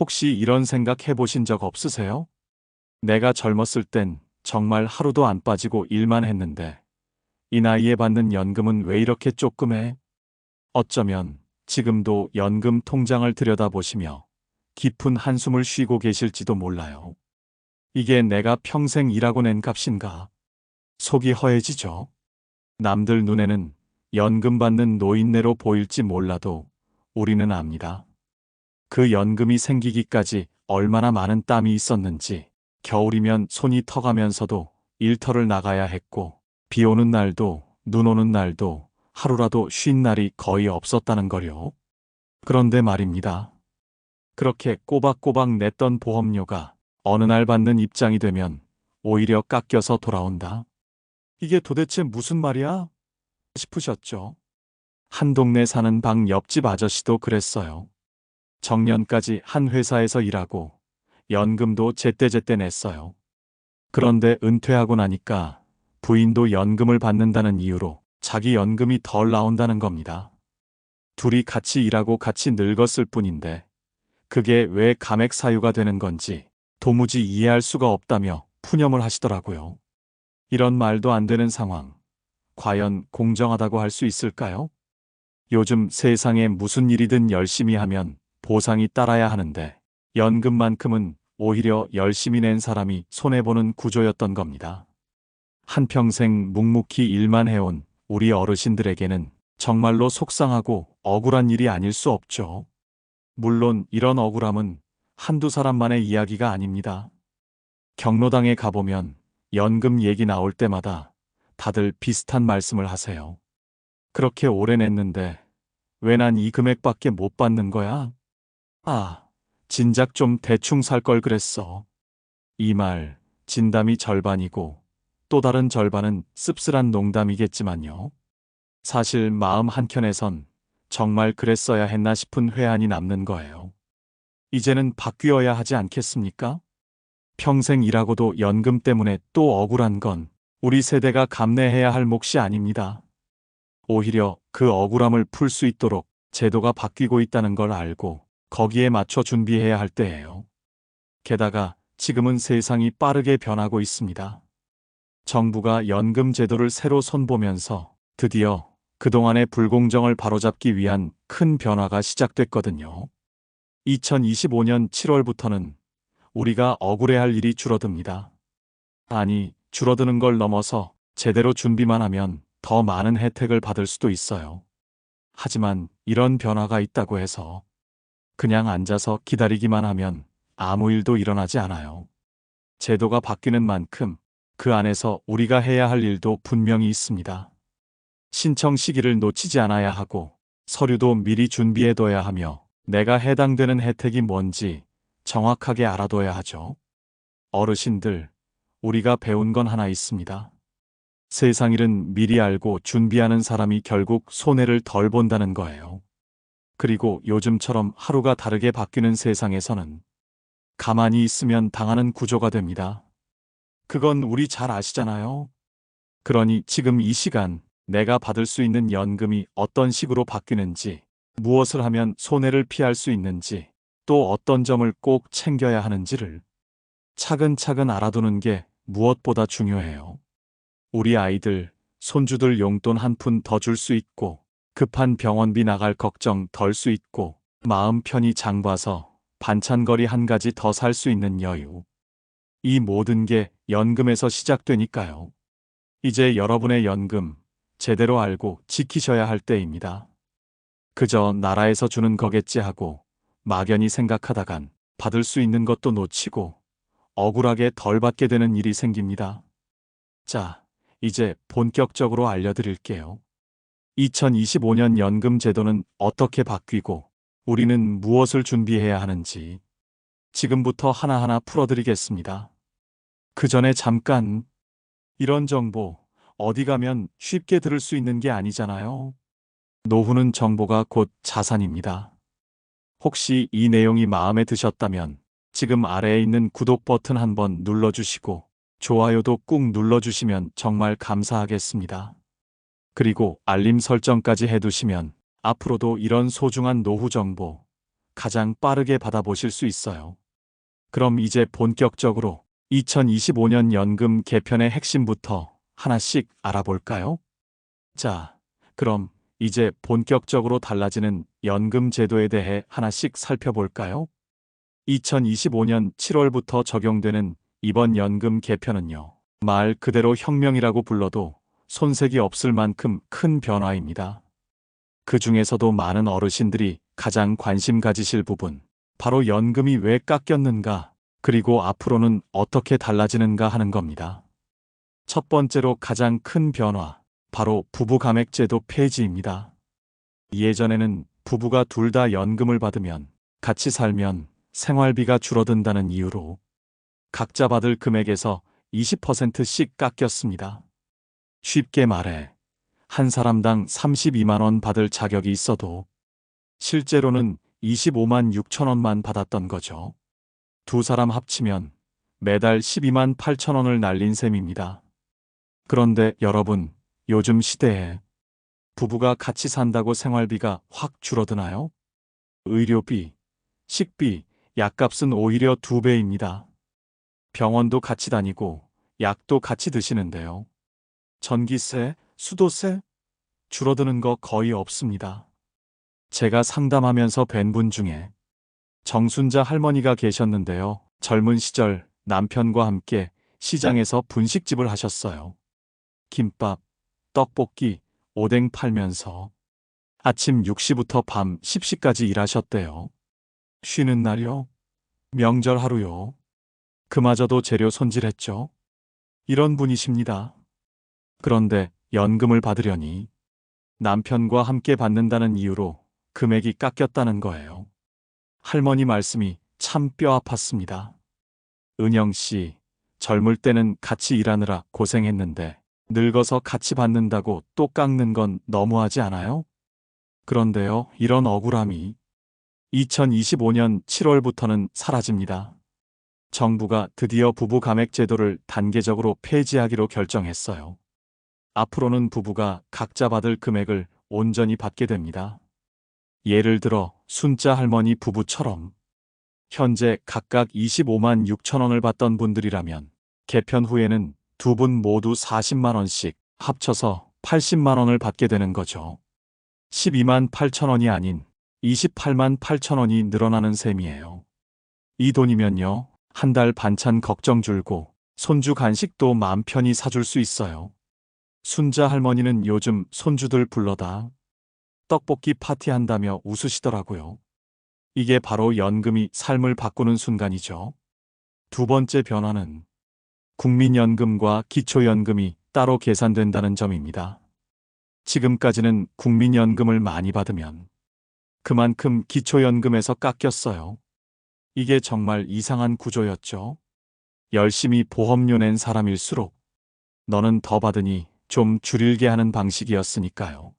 혹시 이런 생각 해보신 적 없으세요? 내가 젊었을 땐 정말 하루도 안 빠지고 일만 했는데 이 나이에 받는 연금은 왜 이렇게 조그매? 어쩌면 지금도 연금 통장을 들여다보시며 깊은 한숨을 쉬고 계실지도 몰라요. 이게 내가 평생 일하고 낸 값인가? 속이 허해지죠. 남들 눈에는 연금 받는 노인네로 보일지 몰라도 우리는 압니다. 그 연금이 생기기까지 얼마나 많은 땀이 있었는지, 겨울이면 손이 터가면서도 일터를 나가야 했고, 비 오는 날도 눈 오는 날도 하루라도 쉰 날이 거의 없었다는 거요. 그런데 말입니다. 그렇게 꼬박꼬박 냈던 보험료가 어느 날 받는 입장이 되면 오히려 깎여서 돌아온다. 이게 도대체 무슨 말이야? 싶으셨죠? 한 동네 사는 방 옆집 아저씨도 그랬어요. 정년까지 한 회사에서 일하고 연금도 제때제때 냈어요. 그런데 은퇴하고 나니까 부인도 연금을 받는다는 이유로 자기 연금이 덜 나온다는 겁니다. 둘이 같이 일하고 같이 늙었을 뿐인데 그게 왜 감액 사유가 되는 건지 도무지 이해할 수가 없다며 푸념을 하시더라고요. 이런 말도 안 되는 상황, 과연 공정하다고 할 수 있을까요? 요즘 세상에 무슨 일이든 열심히 하면 보상이 따라야 하는데 연금만큼은 오히려 열심히 낸 사람이 손해보는 구조였던 겁니다. 한평생 묵묵히 일만 해온 우리 어르신들에게는 정말로 속상하고 억울한 일이 아닐 수 없죠. 물론 이런 억울함은 한두 사람만의 이야기가 아닙니다. 경로당에 가보면 연금 얘기 나올 때마다 다들 비슷한 말씀을 하세요. 그렇게 오래 냈는데 왜 난 이 금액밖에 못 받는 거야? 아, 진작 좀 대충 살 걸 그랬어. 이 말, 진담이 절반이고 또 다른 절반은 씁쓸한 농담이겠지만요. 사실 마음 한켠에선 정말 그랬어야 했나 싶은 회한이 남는 거예요. 이제는 바뀌어야 하지 않겠습니까? 평생 일하고도 연금 때문에 또 억울한 건 우리 세대가 감내해야 할 몫이 아닙니다. 오히려 그 억울함을 풀 수 있도록 제도가 바뀌고 있다는 걸 알고 거기에 맞춰 준비해야 할 때예요. 게다가 지금은 세상이 빠르게 변하고 있습니다. 정부가 연금 제도를 새로 손보면서 드디어 그동안의 불공정을 바로잡기 위한 큰 변화가 시작됐거든요. 2025년 7월부터는 우리가 억울해할 일이 줄어듭니다. 아니, 줄어드는 걸 넘어서 제대로 준비만 하면 더 많은 혜택을 받을 수도 있어요. 하지만 이런 변화가 있다고 해서 그냥 앉아서 기다리기만 하면 아무 일도 일어나지 않아요. 제도가 바뀌는 만큼 그 안에서 우리가 해야 할 일도 분명히 있습니다. 신청 시기를 놓치지 않아야 하고 서류도 미리 준비해둬야 하며 내가 해당되는 혜택이 뭔지 정확하게 알아둬야 하죠. 어르신들, 우리가 배운 건 하나 있습니다. 세상 일은 미리 알고 준비하는 사람이 결국 손해를 덜 본다는 거예요. 그리고 요즘처럼 하루가 다르게 바뀌는 세상에서는 가만히 있으면 당하는 구조가 됩니다. 그건 우리 잘 아시잖아요. 그러니 지금 이 시간 내가 받을 수 있는 연금이 어떤 식으로 바뀌는지, 무엇을 하면 손해를 피할 수 있는지, 또 어떤 점을 꼭 챙겨야 하는지를 차근차근 알아두는 게 무엇보다 중요해요. 우리 아이들, 손주들 용돈 한 푼 더 줄 수 있고, 급한 병원비 나갈 걱정 덜 수 있고, 마음 편히 장 봐서 반찬거리 한 가지 더 살 수 있는 여유. 이 모든 게 연금에서 시작되니까요. 이제 여러분의 연금 제대로 알고 지키셔야 할 때입니다. 그저 나라에서 주는 거겠지 하고 막연히 생각하다간 받을 수 있는 것도 놓치고 억울하게 덜 받게 되는 일이 생깁니다. 자, 이제 본격적으로 알려드릴게요. 2025년 연금 제도는 어떻게 바뀌고 우리는 무엇을 준비해야 하는지 지금부터 하나하나 풀어드리겠습니다. 그 전에 잠깐, 이런 정보 어디 가면 쉽게 들을 수 있는 게 아니잖아요. 노후는 정보가 곧 자산입니다. 혹시 이 내용이 마음에 드셨다면 지금 아래에 있는 구독 버튼 한번 눌러주시고 좋아요도 꾹 눌러주시면 정말 감사하겠습니다. 그리고 알림 설정까지 해두시면 앞으로도 이런 소중한 노후 정보 가장 빠르게 받아보실 수 있어요. 그럼 이제 본격적으로 2025년 연금 개편의 핵심부터 하나씩 알아볼까요? 자, 그럼 이제 본격적으로 달라지는 연금 제도에 대해 하나씩 살펴볼까요? 2025년 7월부터 적용되는 이번 연금 개편은요, 말 그대로 혁명이라고 불러도 손색이 없을 만큼 큰 변화입니다. 그 중에서도 많은 어르신들이 가장 관심 가지실 부분, 바로 연금이 왜 깎였는가, 그리고 앞으로는 어떻게 달라지는가 하는 겁니다. 첫 번째로 가장 큰 변화, 바로 부부감액제도 폐지입니다. 예전에는 부부가 둘 다 연금을 받으면 같이 살면 생활비가 줄어든다는 이유로 각자 받을 금액에서 20%씩 깎였습니다. 쉽게 말해 한 사람당 32만 원 받을 자격이 있어도 실제로는 25만 6천 원만 받았던 거죠. 두 사람 합치면 매달 12만 8천 원을 날린 셈입니다. 그런데 여러분, 요즘 시대에 부부가 같이 산다고 생활비가 확 줄어드나요? 의료비, 식비, 약값은 오히려 2배입니다. 병원도 같이 다니고 약도 같이 드시는데요. 전기세, 수도세? 줄어드는 거 거의 없습니다. 제가 상담하면서 뵌 분 중에 정순자 할머니가 계셨는데요. 젊은 시절 남편과 함께 시장에서 분식집을 하셨어요. 김밥, 떡볶이, 오뎅 팔면서 아침 6시부터 밤 10시까지 일하셨대요. 쉬는 날이요? 명절 하루요? 그마저도 재료 손질했죠. 이런 분이십니다. 그런데 연금을 받으려니 남편과 함께 받는다는 이유로 금액이 깎였다는 거예요. 할머니 말씀이 참 뼈 아팠습니다. 은영 씨, 젊을 때는 같이 일하느라 고생했는데 늙어서 같이 받는다고 또 깎는 건 너무하지 않아요? 그런데요, 이런 억울함이 2025년 7월부터는 사라집니다. 정부가 드디어 부부 감액 제도를 단계적으로 폐지하기로 결정했어요. 앞으로는 부부가 각자 받을 금액을 온전히 받게 됩니다. 예를 들어 순자 할머니 부부처럼 현재 각각 25만 6천 원을 받던 분들이라면 개편 후에는 두 분 모두 40만 원씩 합쳐서 80만 원을 받게 되는 거죠. 12만 8천 원이 아닌 28만 8천 원이 늘어나는 셈이에요. 이 돈이면요, 한 달 반찬 걱정 줄고 손주 간식도 마음 편히 사줄 수 있어요. 순자 할머니는 요즘 손주들 불러다 떡볶이 파티한다며 웃으시더라고요. 이게 바로 연금이 삶을 바꾸는 순간이죠. 두 번째 변화는 국민연금과 기초연금이 따로 계산된다는 점입니다. 지금까지는 국민연금을 많이 받으면 그만큼 기초연금에서 깎였어요. 이게 정말 이상한 구조였죠. 열심히 보험료 낸 사람일수록 너는 더 받으니 좀 줄일게 하는 방식이었으니까요.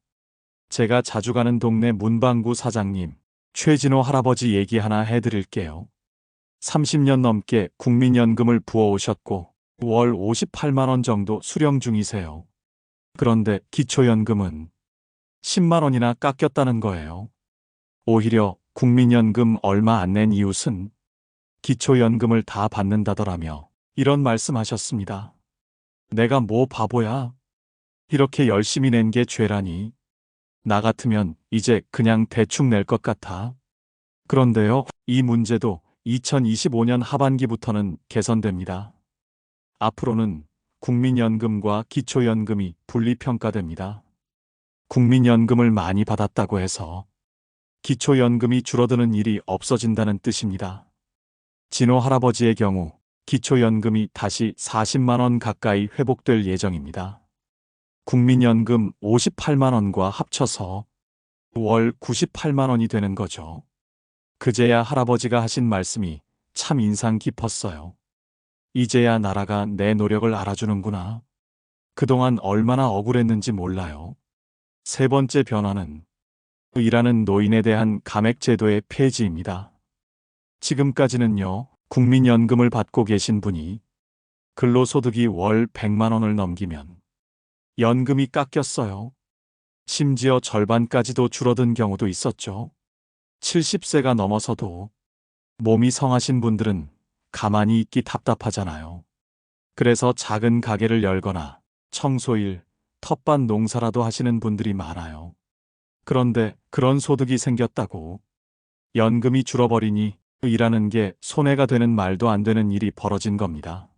제가 자주 가는 동네 문방구 사장님, 최진호 할아버지 얘기 하나 해드릴게요. 30년 넘게 국민연금을 부어오셨고 월 58만 원 정도 수령 중이세요. 그런데 기초연금은 10만 원이나 깎였다는 거예요. 오히려 국민연금 얼마 안 낸 이웃은 기초연금을 다 받는다더라며 이런 말씀하셨습니다. 내가 뭐 바보야? 이렇게 열심히 낸 게 죄라니. 나 같으면 이제 그냥 대충 낼 것 같아. 그런데요, 이 문제도 2025년 하반기부터는 개선됩니다. 앞으로는 국민연금과 기초연금이 분리평가됩니다. 국민연금을 많이 받았다고 해서 기초연금이 줄어드는 일이 없어진다는 뜻입니다. 진호 할아버지의 경우 기초연금이 다시 40만 원 가까이 회복될 예정입니다. 국민연금 58만 원과 합쳐서 월 98만 원이 되는 거죠. 그제야 할아버지가 하신 말씀이 참 인상 깊었어요. 이제야 나라가 내 노력을 알아주는구나. 그동안 얼마나 억울했는지 몰라요. 세 번째 변화는 일하는 노인에 대한 감액 제도의 폐지입니다. 지금까지는요, 국민연금을 받고 계신 분이 근로소득이 월 100만 원을 넘기면 연금이 깎였어요. 심지어 절반까지도 줄어든 경우도 있었죠. 70세가 넘어서도 몸이 성하신 분들은 가만히 있기 답답하잖아요. 그래서 작은 가게를 열거나 청소일, 텃밭 농사라도 하시는 분들이 많아요. 그런데 그런 소득이 생겼다고 연금이 줄어버리니 일하는 게 손해가 되는 말도 안 되는 일이 벌어진 겁니다.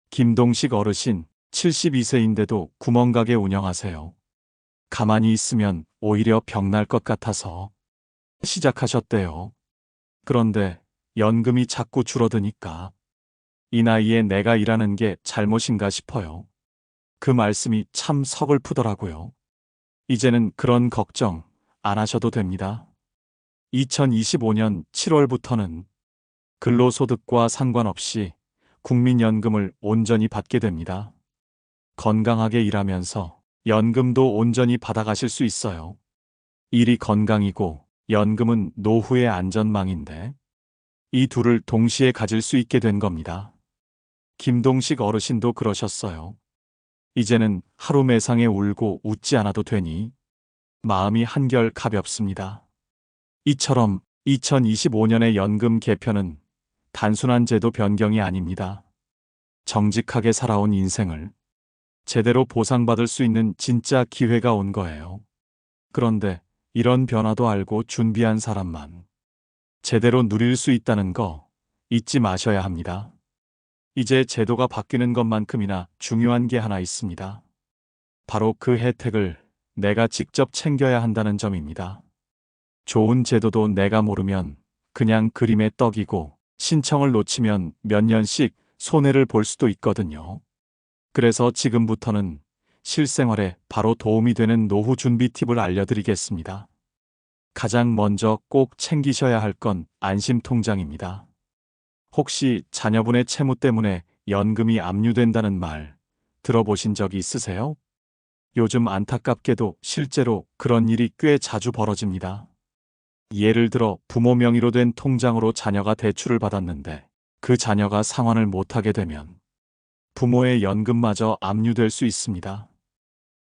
김동식 어르신 72세인데도 구멍가게 운영하세요. 가만히 있으면 오히려 병날 것 같아서 시작하셨대요. 그런데 연금이 자꾸 줄어드니까 이 나이에 내가 일하는 게 잘못인가 싶어요. 그 말씀이 참 서글프더라고요. 이제는 그런 걱정 안 하셔도 됩니다. 2025년 7월부터는 근로소득과 상관없이 국민연금을 온전히 받게 됩니다. 건강하게 일하면서 연금도 온전히 받아가실 수 있어요. 일이 건강이고 연금은 노후의 안전망인데 이 둘을 동시에 가질 수 있게 된 겁니다. 김동식 어르신도 그러셨어요. 이제는 하루 매상에 울고 웃지 않아도 되니 마음이 한결 가볍습니다. 이처럼 2025년의 연금 개편은 단순한 제도 변경이 아닙니다. 정직하게 살아온 인생을 제대로 보상받을 수 있는 진짜 기회가 온 거예요. 그런데 이런 변화도 알고 준비한 사람만 제대로 누릴 수 있다는 거 잊지 마셔야 합니다. 이제 제도가 바뀌는 것만큼이나 중요한 게 하나 있습니다. 바로 그 혜택을 내가 직접 챙겨야 한다는 점입니다. 좋은 제도도 내가 모르면 그냥 그림의 떡이고 신청을 놓치면 몇 년씩 손해를 볼 수도 있거든요. 그래서 지금부터는 실생활에 바로 도움이 되는 노후 준비 팁을 알려드리겠습니다. 가장 먼저 꼭 챙기셔야 할 건 안심통장입니다. 혹시 자녀분의 채무 때문에 연금이 압류된다는 말 들어보신 적이 있으세요? 요즘 안타깝게도 실제로 그런 일이 꽤 자주 벌어집니다. 예를 들어 부모 명의로 된 통장으로 자녀가 대출을 받았는데 그 자녀가 상환을 못하게 되면 부모의 연금마저 압류될 수 있습니다.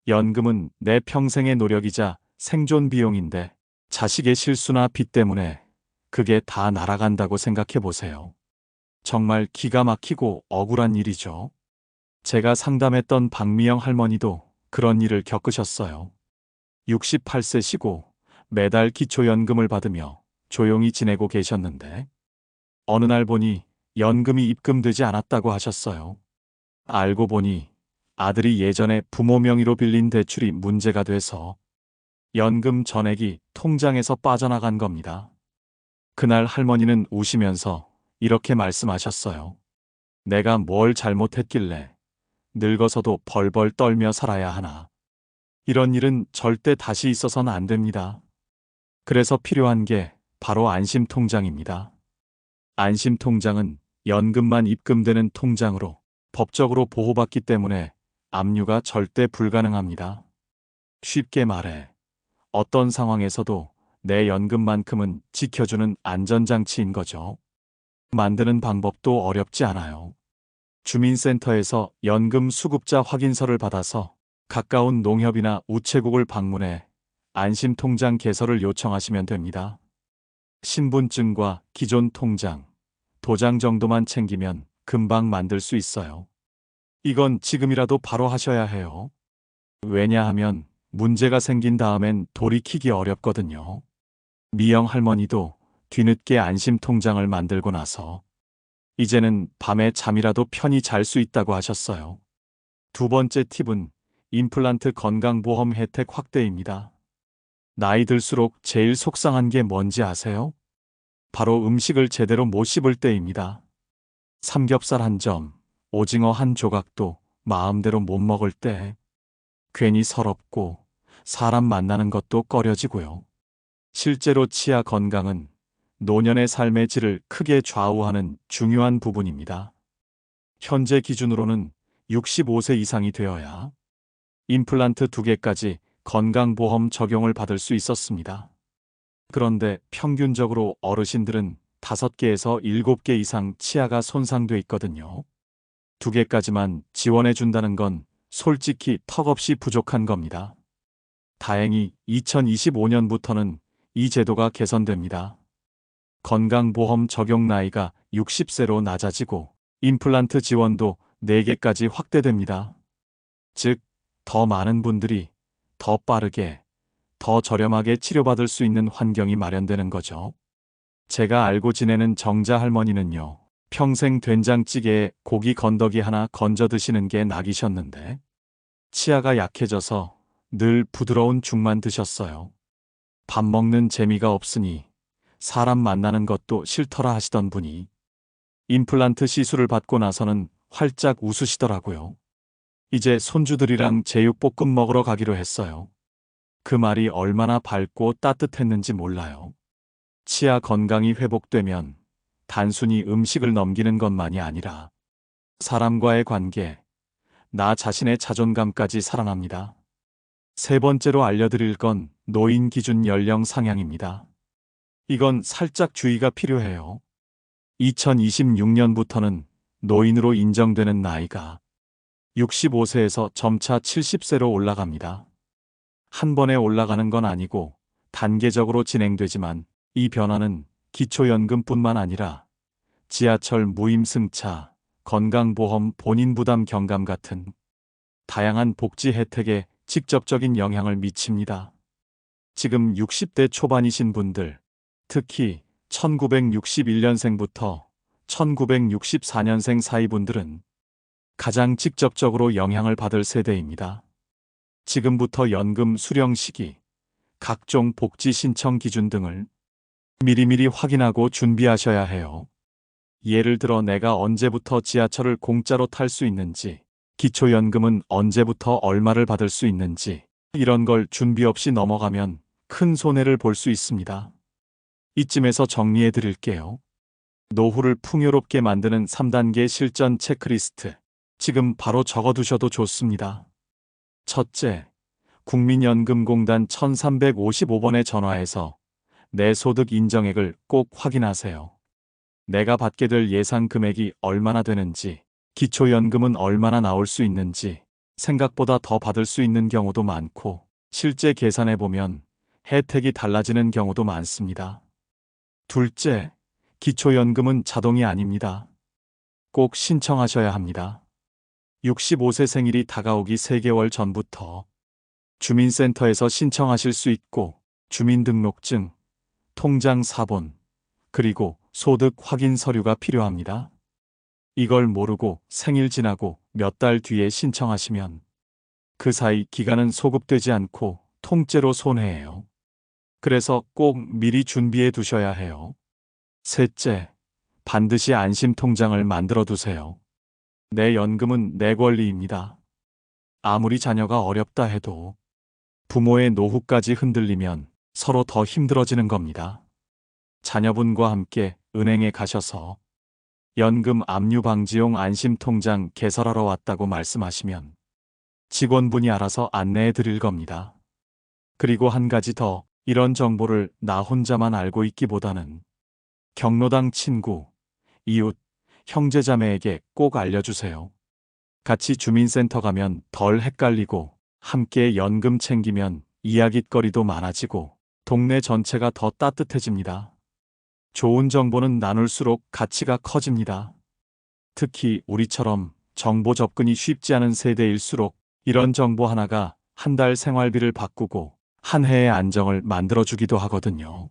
연금은 내 평생의 노력이자 생존 비용인데 자식의 실수나 빚 때문에 그게 다 날아간다고 생각해 보세요. 정말 기가 막히고 억울한 일이죠. 제가 상담했던 박미영 할머니도 그런 일을 겪으셨어요. 68세시고 매달 기초연금을 받으며 조용히 지내고 계셨는데 어느 날 보니 연금이 입금되지 않았다고 하셨어요. 알고 보니 아들이 예전에 부모 명의로 빌린 대출이 문제가 돼서 연금 전액이 통장에서 빠져나간 겁니다. 그날 할머니는 우시면서 이렇게 말씀하셨어요. 내가 뭘 잘못했길래 늙어서도 벌벌 떨며 살아야 하나. 이런 일은 절대 다시 있어서는 안 됩니다. 그래서 필요한 게 바로 안심통장입니다. 안심통장은 연금만 입금되는 통장으로 법적으로 보호받기 때문에 압류가 절대 불가능합니다. 쉽게 말해 어떤 상황에서도 내 연금만큼은 지켜주는 안전장치인 거죠. 만드는 방법도 어렵지 않아요. 주민센터에서 연금 수급자 확인서를 받아서 가까운 농협이나 우체국을 방문해 안심통장 개설을 요청하시면 됩니다. 신분증과 기존 통장, 도장 정도만 챙기면 금방 만들 수 있어요. 이건 지금이라도 바로 하셔야 해요. 왜냐하면 문제가 생긴 다음엔 돌이키기 어렵거든요. 미영 할머니도 뒤늦게 안심통장을 만들고 나서 이제는 밤에 잠이라도 편히 잘 수 있다고 하셨어요. 두 번째 팁은 임플란트 건강보험 혜택 확대입니다. 나이 들수록 제일 속상한 게 뭔지 아세요? 바로 음식을 제대로 못 씹을 때입니다. 삼겹살 한 점, 오징어 한 조각도 마음대로 못 먹을 때 괜히 서럽고 사람 만나는 것도 꺼려지고요. 실제로 치아 건강은 노년의 삶의 질을 크게 좌우하는 중요한 부분입니다. 현재 기준으로는 65세 이상이 되어야 임플란트 2개까지 건강보험 적용을 받을 수 있었습니다. 그런데 평균적으로 어르신들은 5개에서 7개 이상 치아가 손상돼 있거든요. 2개까지만 지원해 준다는 건 솔직히 턱없이 부족한 겁니다. 다행히 2025년부터는 이 제도가 개선됩니다. 건강보험 적용 나이가 60세로 낮아지고 임플란트 지원도 4개까지 확대됩니다. 즉, 더 많은 분들이 더 빠르게, 더 저렴하게 치료받을 수 있는 환경이 마련되는 거죠. 제가 알고 지내는 정자 할머니는요, 평생 된장찌개에 고기 건더기 하나 건져 드시는 게 낙이셨는데, 치아가 약해져서 늘 부드러운 죽만 드셨어요. 밥 먹는 재미가 없으니 사람 만나는 것도 싫더라 하시던 분이 임플란트 시술을 받고 나서는 활짝 웃으시더라고요. 이제 손주들이랑 제육볶음 먹으러 가기로 했어요. 그 말이 얼마나 밝고 따뜻했는지 몰라요. 치아 건강이 회복되면 단순히 음식을 넘기는 것만이 아니라 사람과의 관계, 나 자신의 자존감까지 살아납니다. 세 번째로 알려드릴 건 노인 기준 연령 상향입니다. 이건 살짝 주의가 필요해요. 2026년부터는 노인으로 인정되는 나이가 65세에서 점차 70세로 올라갑니다. 한 번에 올라가는 건 아니고 단계적으로 진행되지만 이 변화는 기초연금뿐만 아니라 지하철 무임승차, 건강보험 본인부담 경감 같은 다양한 복지 혜택에 직접적인 영향을 미칩니다. 지금 60대 초반이신 분들, 특히 1961년생부터 1964년생 사이 분들은 가장 직접적으로 영향을 받을 세대입니다. 지금부터 연금 수령 시기, 각종 복지 신청 기준 등을 미리미리 확인하고 준비하셔야 해요. 예를 들어 내가 언제부터 지하철을 공짜로 탈 수 있는지, 기초연금은 언제부터 얼마를 받을 수 있는지, 이런 걸 준비 없이 넘어가면 큰 손해를 볼 수 있습니다. 이쯤에서 정리해 드릴게요. 노후를 풍요롭게 만드는 3단계 실전 체크리스트. 지금 바로 적어두셔도 좋습니다. 첫째, 국민연금공단 1355번에 전화해서 내 소득 인정액을 꼭 확인하세요. 내가 받게 될 예상 금액이 얼마나 되는지, 기초연금은 얼마나 나올 수 있는지, 생각보다 더 받을 수 있는 경우도 많고, 실제 계산해보면 혜택이 달라지는 경우도 많습니다. 둘째, 기초연금은 자동이 아닙니다. 꼭 신청하셔야 합니다. 65세 생일이 다가오기 3개월 전부터 주민센터에서 신청하실 수 있고, 주민등록증, 통장 사본, 그리고 소득 확인 서류가 필요합니다. 이걸 모르고 생일 지나고 몇 달 뒤에 신청하시면 그 사이 기간은 소급되지 않고 통째로 손해예요. 그래서 꼭 미리 준비해 두셔야 해요. 셋째, 반드시 안심통장을 만들어 두세요. 내 연금은 내 권리입니다. 아무리 자녀가 어렵다 해도 부모의 노후까지 흔들리면 서로 더 힘들어지는 겁니다. 자녀분과 함께 은행에 가셔서 연금 압류 방지용 안심통장 개설하러 왔다고 말씀하시면 직원분이 알아서 안내해 드릴 겁니다. 그리고 한 가지 더, 이런 정보를 나 혼자만 알고 있기보다는 경로당 친구, 이웃, 형제자매에게 꼭 알려주세요. 같이 주민센터 가면 덜 헷갈리고 함께 연금 챙기면 이야깃거리도 많아지고 동네 전체가 더 따뜻해집니다. 좋은 정보는 나눌수록 가치가 커집니다. 특히 우리처럼 정보 접근이 쉽지 않은 세대일수록 이런 정보 하나가 한 달 생활비를 바꾸고 한 해의 안정을 만들어주기도 하거든요.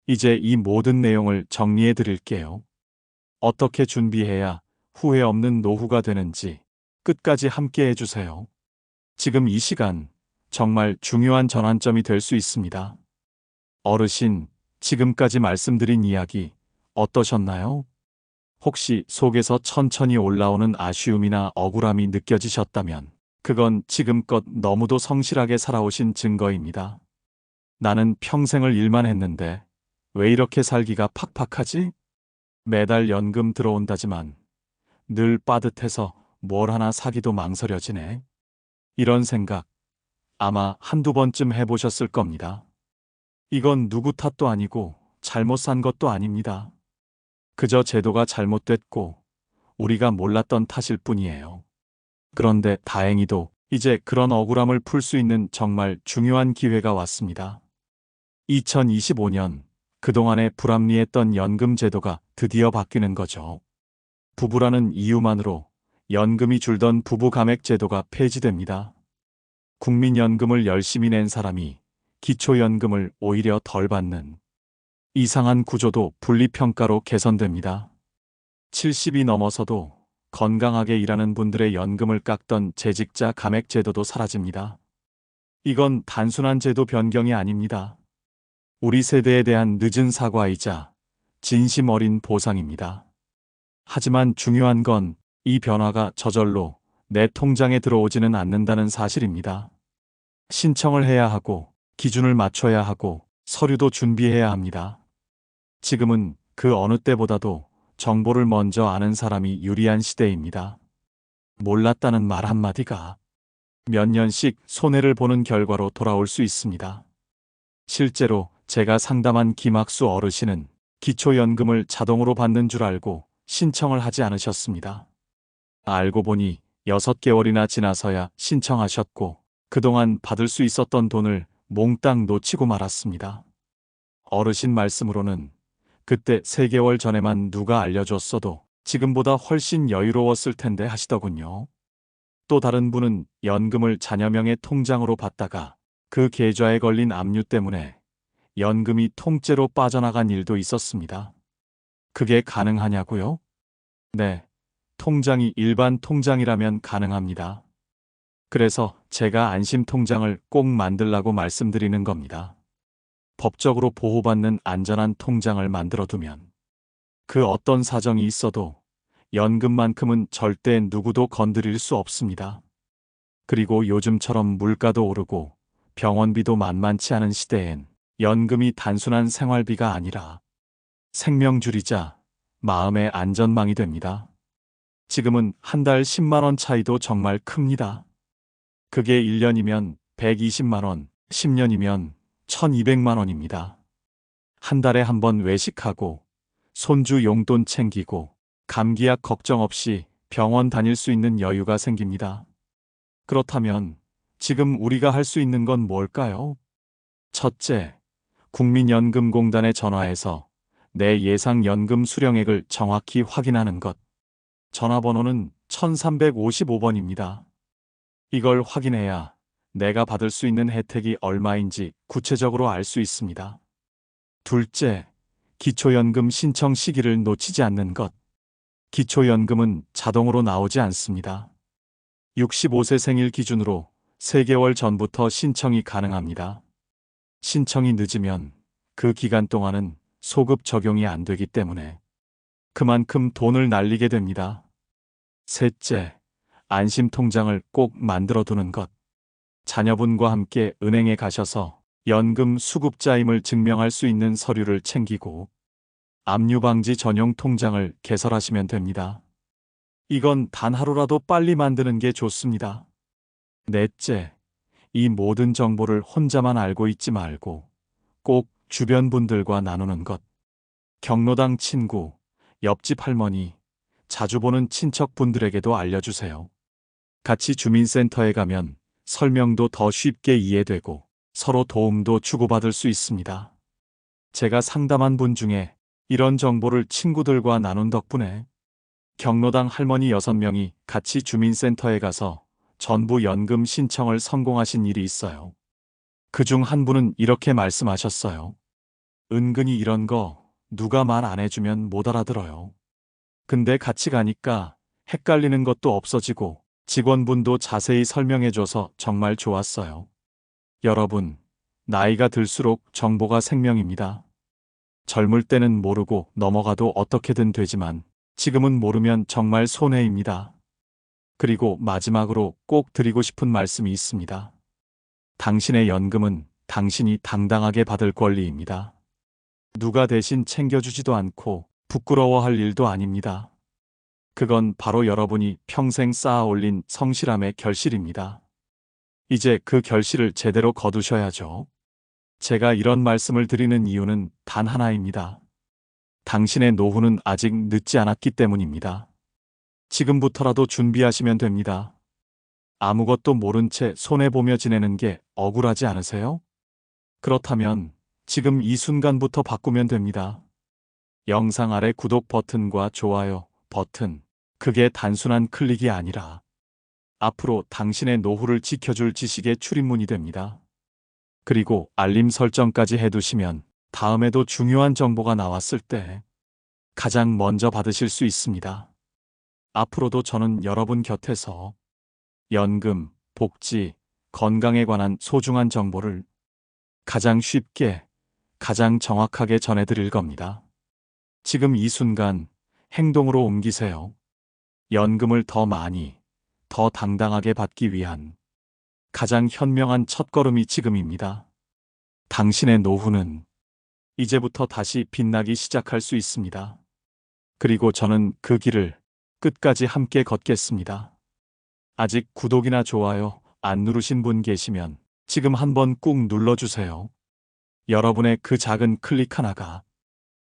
이제 이 모든 내용을 정리해 드릴게요. 어떻게 준비해야 후회 없는 노후가 되는지 끝까지 함께 해주세요. 지금 이 시간 정말 중요한 전환점이 될 수 있습니다. 어르신, 지금까지 말씀드린 이야기 어떠셨나요? 혹시 속에서 천천히 올라오는 아쉬움이나 억울함이 느껴지셨다면 그건 지금껏 너무도 성실하게 살아오신 증거입니다. 나는 평생을 일만 했는데 왜 이렇게 살기가 팍팍하지? 매달 연금 들어온다지만 늘 빠듯해서 뭘 하나 사기도 망설여지네. 이런 생각 아마 한두 번쯤 해보셨을 겁니다. 이건 누구 탓도 아니고 잘못 산 것도 아닙니다. 그저 제도가 잘못됐고 우리가 몰랐던 탓일 뿐이에요. 그런데 다행히도 이제 그런 억울함을 풀 수 있는 정말 중요한 기회가 왔습니다. 2025년 그동안의 불합리했던 연금 제도가 드디어 바뀌는 거죠. 부부라는 이유만으로 연금이 줄던 부부 감액 제도가 폐지됩니다. 국민연금을 열심히 낸 사람이 기초연금을 오히려 덜 받는 이상한 구조도 분리평가로 개선됩니다. 70이 넘어서도 건강하게 일하는 분들의 연금을 깎던 재직자 감액 제도도 사라집니다. 이건 단순한 제도 변경이 아닙니다. 우리 세대에 대한 늦은 사과이자 진심 어린 보상입니다. 하지만 중요한 건 이 변화가 저절로 내 통장에 들어오지는 않는다는 사실입니다. 신청을 해야 하고 기준을 맞춰야 하고 서류도 준비해야 합니다. 지금은 그 어느 때보다도 정보를 먼저 아는 사람이 유리한 시대입니다. 몰랐다는 말 한마디가 몇 년씩 손해를 보는 결과로 돌아올 수 있습니다. 실제로 제가 상담한 김학수 어르신은 기초연금을 자동으로 받는 줄 알고 신청을 하지 않으셨습니다. 알고 보니 6개월이나 지나서야 신청하셨고 그동안 받을 수 있었던 돈을 몽땅 놓치고 말았습니다. 어르신 말씀으로는 그때 3개월 전에만 누가 알려줬어도 지금보다 훨씬 여유로웠을 텐데 하시더군요. 또 다른 분은 연금을 자녀 명의 통장으로 받다가 그 계좌에 걸린 압류 때문에 연금이 통째로 빠져나간 일도 있었습니다. 그게 가능하냐고요? 네, 통장이 일반 통장이라면 가능합니다. 그래서 제가 안심통장을 꼭 만들라고 말씀드리는 겁니다. 법적으로 보호받는 안전한 통장을 만들어두면 그 어떤 사정이 있어도 연금만큼은 절대 누구도 건드릴 수 없습니다. 그리고 요즘처럼 물가도 오르고 병원비도 만만치 않은 시대엔 연금이 단순한 생활비가 아니라 생명줄이자 마음의 안전망이 됩니다. 지금은 한 달 10만 원 차이도 정말 큽니다. 그게 1년이면 120만 원, 10년이면 1200만 원입니다. 한 달에 한 번 외식하고 손주 용돈 챙기고 감기약 걱정 없이 병원 다닐 수 있는 여유가 생깁니다. 그렇다면 지금 우리가 할 수 있는 건 뭘까요? 첫째, 국민연금공단에 전화해서 내 예상 연금 수령액을 정확히 확인하는 것. 전화번호는 1355번입니다. 이걸 확인해야 내가 받을 수 있는 혜택이 얼마인지 구체적으로 알 수 있습니다. 둘째, 기초연금 신청 시기를 놓치지 않는 것. 기초연금은 자동으로 나오지 않습니다. 65세 생일 기준으로 3개월 전부터 신청이 가능합니다. 신청이 늦으면 그 기간 동안은 소급 적용이 안 되기 때문에 그만큼 돈을 날리게 됩니다. 셋째, 안심통장을 꼭 만들어두는 것. 자녀분과 함께 은행에 가셔서 연금 수급자임을 증명할 수 있는 서류를 챙기고 압류방지 전용 통장을 개설하시면 됩니다. 이건 단 하루라도 빨리 만드는 게 좋습니다. 넷째, 이 모든 정보를 혼자만 알고 있지 말고 꼭 주변 분들과 나누는 것. 경로당 친구, 옆집 할머니, 자주 보는 친척분들에게도 알려주세요. 같이 주민센터에 가면 설명도 더 쉽게 이해되고 서로 도움도 주고받을 수 있습니다. 제가 상담한 분 중에 이런 정보를 친구들과 나눈 덕분에 경로당 할머니 6명이 같이 주민센터에 가서 전부 연금 신청을 성공하신 일이 있어요. 그중 한 분은 이렇게 말씀하셨어요. 은근히 이런 거 누가 말 안 해주면 못 알아들어요. 근데 같이 가니까 헷갈리는 것도 없어지고 직원분도 자세히 설명해줘서 정말 좋았어요. 여러분, 나이가 들수록 정보가 생명입니다. 젊을 때는 모르고 넘어가도 어떻게든 되지만 지금은 모르면 정말 손해입니다. 그리고 마지막으로 꼭 드리고 싶은 말씀이 있습니다. 당신의 연금은 당신이 당당하게 받을 권리입니다. 누가 대신 챙겨주지도 않고 부끄러워할 일도 아닙니다. 그건 바로 여러분이 평생 쌓아 올린 성실함의 결실입니다. 이제 그 결실을 제대로 거두셔야죠. 제가 이런 말씀을 드리는 이유는 단 하나입니다. 당신의 노후는 아직 늦지 않았기 때문입니다. 지금부터라도 준비하시면 됩니다. 아무것도 모른 채 손해보며 지내는 게 억울하지 않으세요? 그렇다면 지금 이 순간부터 바꾸면 됩니다. 영상 아래 구독 버튼과 좋아요 버튼. 그게 단순한 클릭이 아니라 앞으로 당신의 노후를 지켜줄 지식의 출입문이 됩니다. 그리고 알림 설정까지 해두시면 다음에도 중요한 정보가 나왔을 때 가장 먼저 받으실 수 있습니다. 앞으로도 저는 여러분 곁에서 연금, 복지, 건강에 관한 소중한 정보를 가장 쉽게, 가장 정확하게 전해드릴 겁니다. 지금 이 순간 행동으로 옮기세요. 연금을 더 많이, 더 당당하게 받기 위한 가장 현명한 첫걸음이 지금입니다. 당신의 노후는 이제부터 다시 빛나기 시작할 수 있습니다. 그리고 저는 그 길을 끝까지 함께 걷겠습니다. 아직 구독이나 좋아요 안 누르신 분 계시면 지금 한번 꾹 눌러주세요. 여러분의 그 작은 클릭 하나가